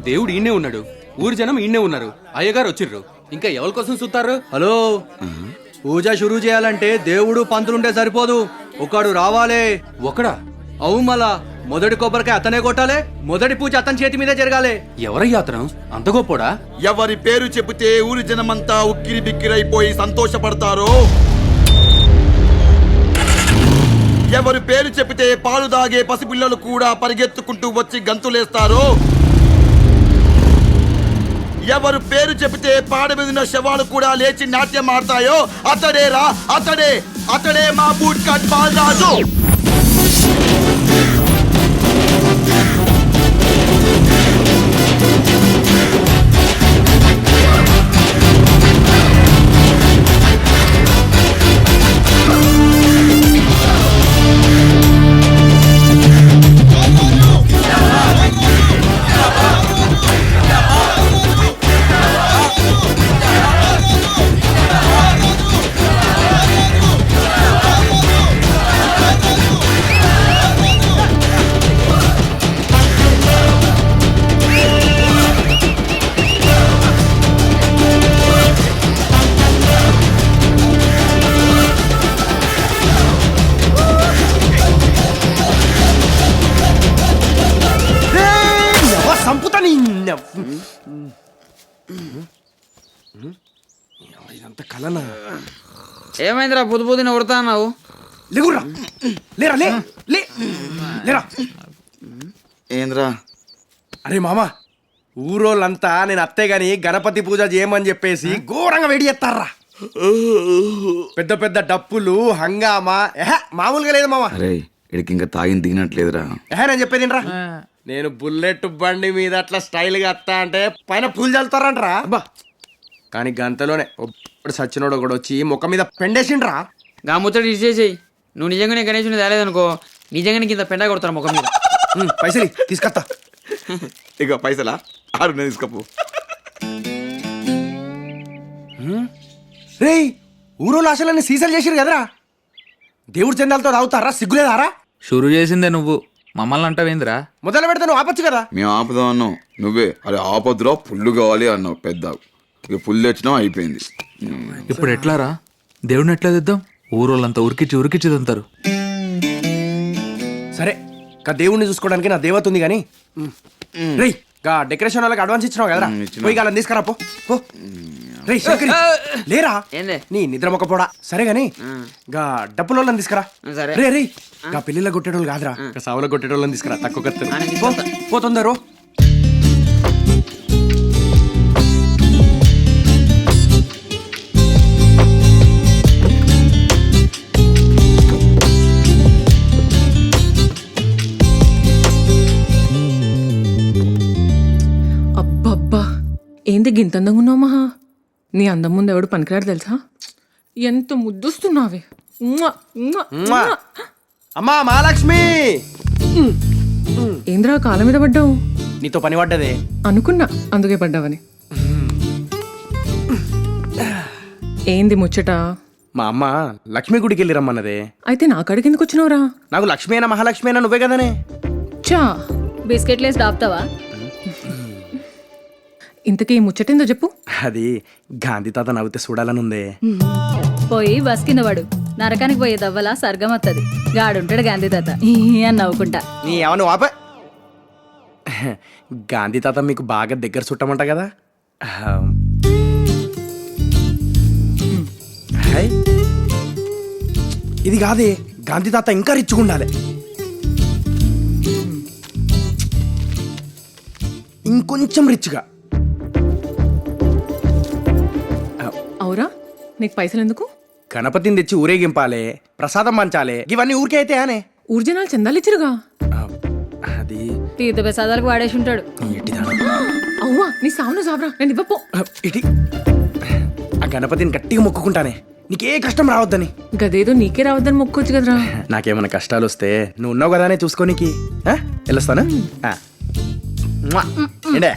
దేవుడు ఈయనే ఉన్నాడు, ఊరి జనం ఈయనే ఉన్నారు, అయ్యగారు వచ్చిర్రు, ఇంకా ఎవరి కోసం చూస్తారు? హలో, పూజ షురూ చేయాలంటే దేవుడు పంతులుంటే సరిపోదు, ఒకడు రావాలే. ఒకడా? అవు మళ్ళా మొదటి కొబ్బరికాయ అతనే కొట్టాలి, మొదటి పూజ అతని చేతి మీదే జరగాలి. ఎవరయ్యా అతను? అంత గొప్పోడా? ఎవరి పేరు చెబితే ఊరి జనమంతా ఉక్కిరి బిక్కిరైపోయి సంతోషపడతారో, ఎవరి పేరు చెబితే పాలు దాగే పసిపిల్లలు కూడా పరిగెత్తుకుంటూ వచ్చి గంతులేస్తారో, ఎవరు పేరు చెబితే పాడ మీద శవాలు కూడా లేచి నాట్యం ఆడతాయో అతడే రా, అతడే మా బూట్ కట్ బాలరాజు. ఇదంతా కలనా? ఏమైందిరా పొద్దు పొద్దున కొడతాన్నావు? లేకురా, లేరా, లేరా. ఏంద్రా? అరే మామ, ఊరోళ్ళంతా నేను అత్తే గాని గణపతి పూజ చేయమని చెప్పేసి ఘోరంగా వేడి చేస్తారా. పెద్ద పెద్ద డప్పులు హంగామా మామూలుగా లేదు మామ. అరే ఇడికి ఇంకా తాగిన దిగినట్లేదురా. నేను చెప్పేదిరా, నేను బుల్లెట్ బండి మీద అట్లా స్టైల్ గా వస్తా అంటే పైన పూలు చల్లుతారంటరా. అబ్బా, కానీ గంతలోనే ఇప్పుడు సచ్చినోడు ఒకడు వచ్చి ముఖం మీద పెండేసిండ్రా. గా ముచ్చట ఇచ్చేసేయి. నువ్వు నిజంగానే గణేషుని తేలేదనుకో, నిజంగానే కింద పెండ కొడతారు ముఖం మీద. పైసలు తీసుకొస్తా. ఇక పైసలా 6 తీసుకపో. రేయ్, ఊరోళ్ళు ఆశలన్నీ సీసలు చేసిరు కదరా, దేవుడి చందాలతో తాగుతారా? సిగ్గులేదారా? షురు చేసిందే నువ్వు, మమ్మల్ని అంటావేందిరా? మొదలు పెడితే నువ్వు ఆపచ్చు కదా. మేము ఆపుదాం అన్నావు, నువ్వే అరే ఆపద్దురా పుల్లు కావాలి అన్నావు. పెద్ద ఇక పుల్లు తెచ్చినావు, అయిపోయింది. ఇప్పుడు ఎట్లారా? దేవుడిని ఎట్లా తెద్దాం? ఊరోళ్ళంతా ఉరికిచ్చి తంతారు. సరే, కా దేవుడిని చూసుకోవడానికి నా దేవత ఉంది కానీ రేయ్, గా డెకరేషన్ వాళ్ళకి అడ్వాన్స్ ఇచ్చినావు కదరా, పోయి గాలని తీసుకురా పో. రేయ్ శంకరి, లేరా ఏందే నీ నిద్ర మొక్క పోడా. సరే గాని గా డప్పులోళ్ళని తీసుకురా. సరే. రే రే, గా పెళ్లిలో కొట్టేటోళ్ళు కాదురా, సావులో కొట్టేటోళ్ళని తీసుకురా. తక్కువ కత్తారు పోతుందరు. అబ్బబ్బా, ఏంది గింత అందంగా ఉన్నావు మహా? నీ అందం ముందు ఎవడు పనికిరాడు తెలుసా? ఎంత ముద్దొస్తున్నావే. అమ్మా మహాలక్ష్మి, ఏంద్రా కాళ్ళ మీద పడ్డావు? నీతో పని పడ్డదే అనుకున్నా, అందుకే పడ్డావని. ఏంది ముచ్చట? మా అమ్మ లక్ష్మి గుడికి వెళ్ళి రమ్మన్నదే. అయితే నా కాడికి ఎందుకు వచ్చినావురా? నాకు లక్ష్మి అయినా మహాలక్ష్మి అయినా నువ్వే కదనే. చా, బిస్కెట్లేసి డాపుతావా? ఇంతకీ ముచ్చటేందో చెప్పు. అది గాంధీ తాత నవ్వుతే చూడాలని ఉందే. పోయి బస్ కింద పడు, నరకానికి పోయే దవ్వలా స్వర్గం వస్తుంది. గాడుంటాడు గాంధీ తాత అని నవ్వుకుంటా. నీ ఏమన్నా వాప. గాంధీ తాత మీకు బాగా దగ్గర చుట్టమంట కదా. హాయ్, ఇది కాదే, గాంధీ తాత ఇంకా రిచ్చుకుండాలి. ఇంకొంచెం రిచ్గా. అవురా, నీకు పైసలు ఎందుకు? గణపతిని తెచ్చి ఊరేగింపాలే, ప్రసాదం పంచాలే, ఇవన్నీ ఊరికే అయితే అనే. ఊర్జనాలు చందాలు ఇచ్చిరుగా. అది తీర్థ ప్రసాదాలకు వాడేసి ఉంటాడు. అవ్వా, నీ సావును సావరా, నేను ఇవ్వపో. ఇటీ ఆ గణపతిని గట్టిగా మొక్కుకుంటానే, నీకే కష్టం రావద్దని. గదేదో నీకే రావద్దని మొక్కొచ్చు కదరా. నాకేమైనా కష్టాలు వస్తే నువ్వు ఉన్నావు కదానే చూసుకోనికి. వెళ్ళొస్తాను. ఏంటే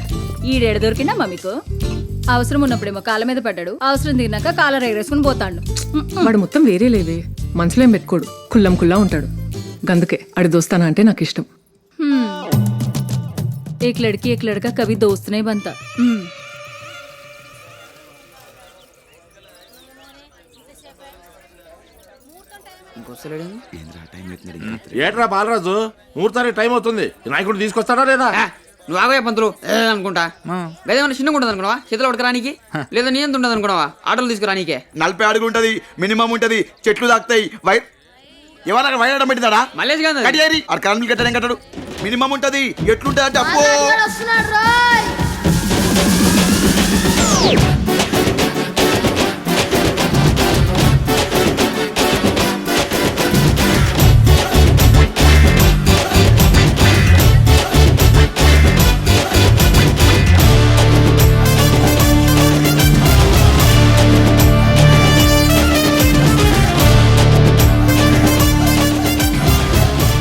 ఈడేడు దొరికిందమ్మా మీకు? అవసరం ఉన్నప్పుడేమో కాళ్ళ మీద పడ్డాడు, అవసరం తిన్నాక కాలర్ ఎగరేసుకుని పోతాడు. వాడు మొత్తం వేరే లేవే, మనసులో ఏం పెట్టుకోడు, కుల్లం కుల్లా ఉంటాడు. గందుకే అడి దోస్తానా అంటే నాకు ఇష్టం. एक लड़का कभी दोस्त नहीं बनता। ఏట్రా బాలరాజు ముహూర్తానికి టైం అవుతుంది నాయకుడు తీసుకొస్తాడా లేదా? నువ్వు ఆగోయా పంతులు అనుకుంటా గదేమన్నా చిన్నగా ఉంటుంది అనుకున్నావా చేతిలో పడకరానికి లేదా నీ ఎంత ఉండదు అనుకున్నావా ఆటోలు తీసుకురానికే 40 అడుగు ఉంటది, మినిమం ఉంటది, చెట్లు తాకుతాయి. ఎవరైనా వైరడం పెట్టిందా? మల్లేష్ గాంధీ కడియారి ఆ కరెంట్ కట్టడం కట్టడు, మినిమం ఉంటది. ఎట్లుంటది అంటే అబ్బో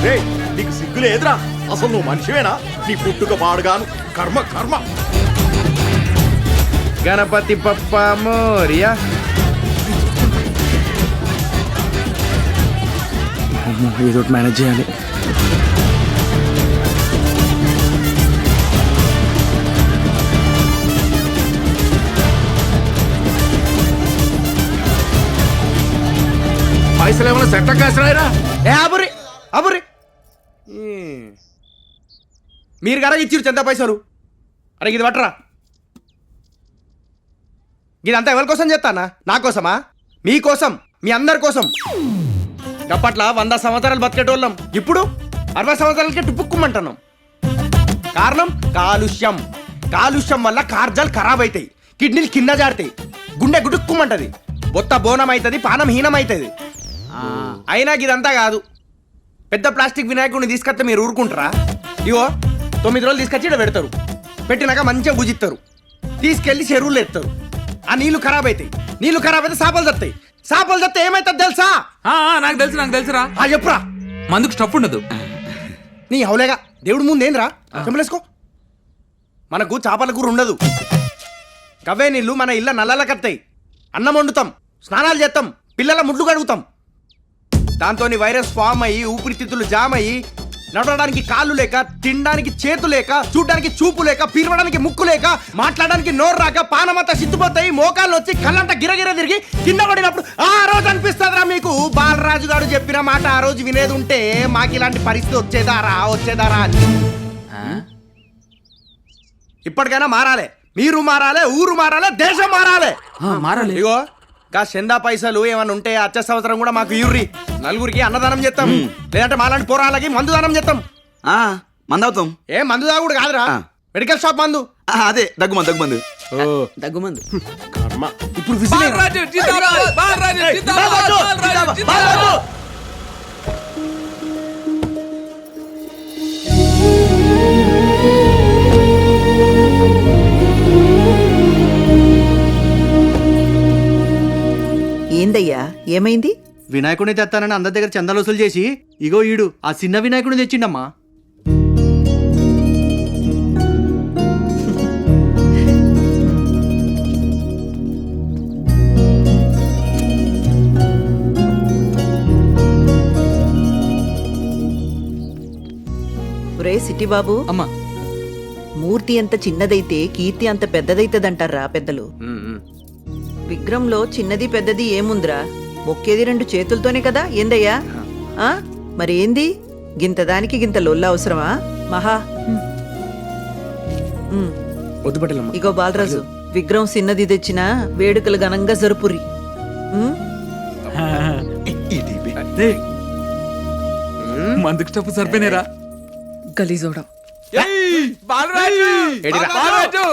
రేయ్, నీకు సిగ్గు లేదురా? అసలు నువ్వు మనిషివేనా? నీ పుట్టుక పాడుగాను కర్మ కర్మ. గణపతి పప్ప మోరియా. ఏదో మేనేజ్ చేయాలి. పైసలు ఏమైనా సెట్ట కాసినాయిరా? ఏ అబురి అబురి మీరు కదా ఇచ్చిరు చెంత పైసలు. అరే ఇది పట్టరా. ఇదంతా ఎవరి కోసం చేస్తానా? నా కోసమా? మీకోసం, మీ అందరి కోసం. అప్పట్లో 100 సంవత్సరాలు బతికేటోళ్ళం, ఇప్పుడు 60 సంవత్సరాలకే టుప్పుక్కుమంటున్నాం. కారణం కాలుష్యం. కాలుష్యం వల్ల కార్జాలు ఖరాబ్ అవుతాయి, కిడ్నీలు కింద జారుతాయి, గుండె గుడుక్కుమంటది, బొత్త బోనం అవుతుంది, పానం హీనం అవుతుంది. అయినా ఇదంతా కాదు. పెద్ద ప్లాస్టిక్ వినాయకుడిని తీసుకొస్తే మీరు ఊరుకుంటారా? ఇగో 9 రోజులు తీసుకొచ్చి ఇక్కడ పెడతారు, పెట్టినాక మంచిగా గుజిస్తారు, తీసుకెళ్లి చెరువులు ఎత్తారు. ఆ నీళ్లు ఖరాబ్ అవుతాయి, నీళ్లు ఖరాబ్ అయితే చేపలు తత్తాయి, చేపలు తత్తే ఏమైతుంది తెలుసా? నాకు తెలుసురా. చెప్పురా. మందుకు స్టఫ్ ఉండదు. నీ హౌలేగా దేవుడు ముందేంద్రా చెంపలేసుకో. మనకు చేపల కూర ఉండదు. కవ్వే నీళ్లు మన ఇళ్ళ నల్లలకత్తాయి. అన్నం వండుతాం, స్నానాలు చేస్తాం, పిల్లల ముడ్లు కడుగుతాం. దాంతో వైరస్ ఫామ్ అయ్యి ఊపిరితిత్తులు జామ్ అయ్యి నడవడానికి కాళ్ళు లేక, తినడానికి చేతు లేక, చూడడానికి చూపు లేక, పీలవడానికి ముక్కు లేక, మాట్లాడడానికి నోరు రాక, పానమంతా సిద్ధిపోతాయి, మోకాళ్ళు వచ్చి కళ్ళంతా గిరగిర తిరిగి కింద పడినప్పుడు ఆ రోజు అనిపిస్తుందిరా మీకు బాలరాజు గారు చెప్పిన మాట ఆ రోజు వినేది ఉంటే మాకు ఇలాంటి పరిస్థితి వచ్చేదారా అని. ఇప్పటికైనా మారాలి. మీరు మారాలి, ఊరు మారాలి, దేశం మారాలి. మారాలి. ఇగో గా చందా పైసలు ఏమన్నా ఉంటే వచ్చే సంవత్సరం కూడా మాకు ఇవ్వుర్రి. నలుగురికి అన్నదానం చేస్తాం, లేదంటే మాలాంటి పోరాళ్ళకి మందు దానం చేస్తాం. మందవుతాం. ఏ మందు దాగుడు కాదురా, మెడికల్ షాప్ మందు. అదే దగ్గుమందు దగ్గుమందు. ఇప్పుడు విసిలే. ఏందయ్యా ఏమైంది? వినాయకుడిని తెస్తానని అందరి దగ్గర చందాలు వసూలు చేసి ఇగో ఈడు ఆ చిన్న వినాయకుడిని తెచ్చిండమ్మా. ఒరే సిటీ బాబు, అమ్మా మూర్తి ఎంత చిన్నదైతే కీర్తి అంత పెద్దదైతదంటారా పెద్దలు. విగ్రహంలో చిన్నది పెద్దది ఏముందిరా, మొక్కేది 2 చేతులతోనే కదా. ఏందయ్యా మరి ఏంది గింత దానికి గింత లొల్ల అవసరమా? మహా ఇగో బాలరాజు, విగ్రహం చిన్నది తెచ్చినా వేడుకలు ఘనంగా జరుపురి. మందుకు స్టఫ్ సరిపోయినరా? గలీజోడా. బాలరాజు